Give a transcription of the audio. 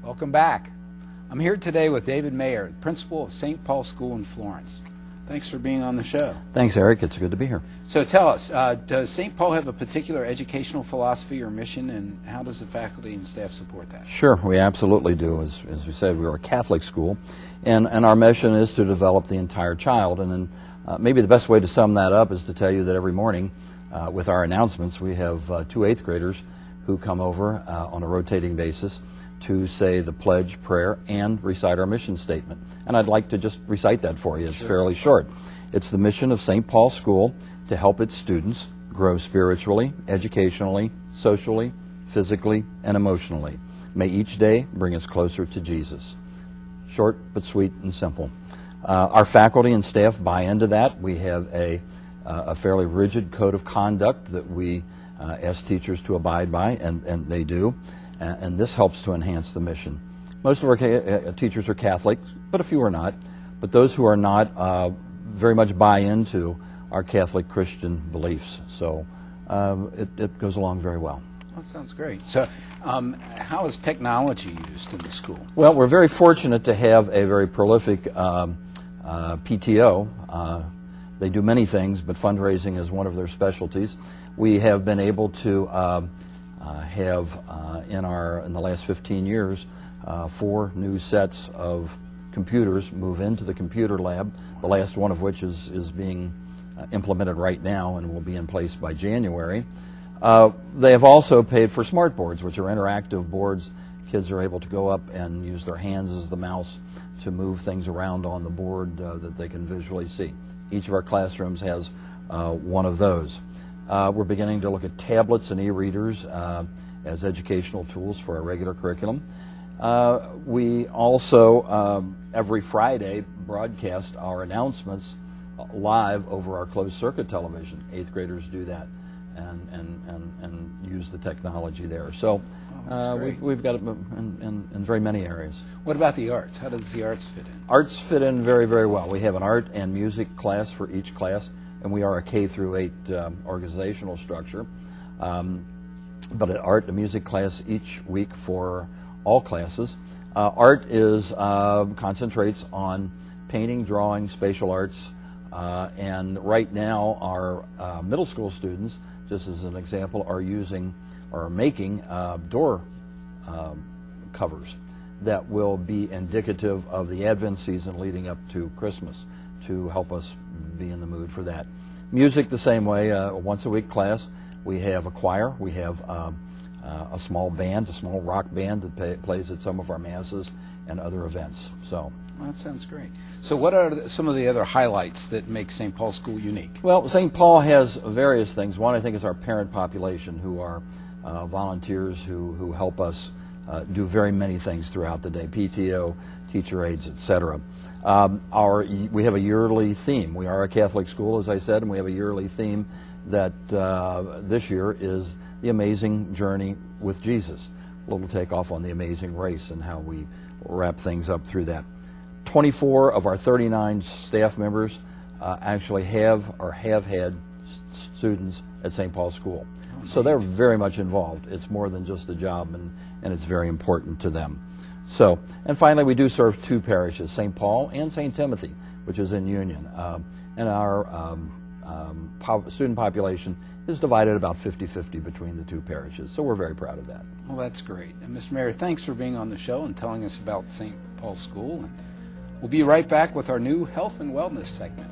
Welcome back. I'm here today with David Mayer, principal of St. Paul School in Florence. Thanks for being on the show. Thanks, Eric. It's good to be here. So tell us, does St. Paul have a particular educational philosophy or mission, and how does the faculty and staff support that? Sure, we absolutely do. As we said, we're a Catholic school, and our mission is to develop the entire child. And then maybe the best way to sum that up is to tell you that every morning with our announcements, we have 2 8th graders who come over on a rotating basis to say the pledge, prayer, and recite our mission statement. And I'd like to just recite that for you. It's fairly short. It's the mission of St. Paul School to help its students grow spiritually, educationally, socially, physically, and emotionally. May each day bring us closer to Jesus. Short but sweet and simple. Our faculty and staff buy into that. We have a fairly rigid code of conduct that we ask teachers to abide by, and they do. And this helps to enhance the mission. Most of our teachers are Catholics, but a few are not. But those who are not very much buy into our Catholic Christian beliefs. So it goes along very well. That sounds great. So how is technology used in the school? Well, we're very fortunate to have a very prolific PTO. They do many things, but fundraising is one of their specialties. We have been able to have in the last 15 years 4 new sets of computers move into the computer lab, the last one of which is being implemented right now and will be in place by January. They have also paid for smart boards, which are interactive boards. Kids are able to go up and use their hands as the mouse to move things around on the board that they can visually see. Each of our classrooms has one of those. We're beginning to look at tablets and e-readers as educational tools for our regular curriculum. We also, every Friday, broadcast our announcements live over our closed circuit television. 8th graders do that and use the technology there. So we've got it in very many areas. What about the arts? How does the arts fit in? Arts fit in very, very well. We have an art and music class for each class, and we are a K through 8 organizational structure. But an art and music class each week for all classes. Art concentrates on painting, drawing, spatial arts, and right now our middle school students, just as an example, are making door covers that will be indicative of the Advent season leading up to Christmas to help us be in the mood for that. Music the same way, a once a week class. We have a choir. We have a small band, a small rock band that plays at some of our masses and other events. So well, that sounds great. So what are some of the other highlights that make St. Paul School unique? Well, St. Paul has various things. One, I think, is our parent population, who are volunteers who help us do very many things throughout the day, PTO, teacher aides, etc. We have a yearly theme. We are a Catholic school, as I said, and we have a yearly theme that this year is the amazing journey with Jesus. A little takeoff on the amazing race and how we wrap things up through that. 24 of our 39 staff members actually have or have had students at St. Paul School. So they're very much involved. It's more than just a job, and it's very important to them. So, and finally, we do serve 2 parishes, St. Paul and St. Timothy, which is in Union. And our student population is divided about 50-50 between the 2 parishes. So we're very proud of that. Well, that's great. And Mr. Mayor, thanks for being on the show and telling us about St. Paul School. And we'll be right back with our new health and wellness segment.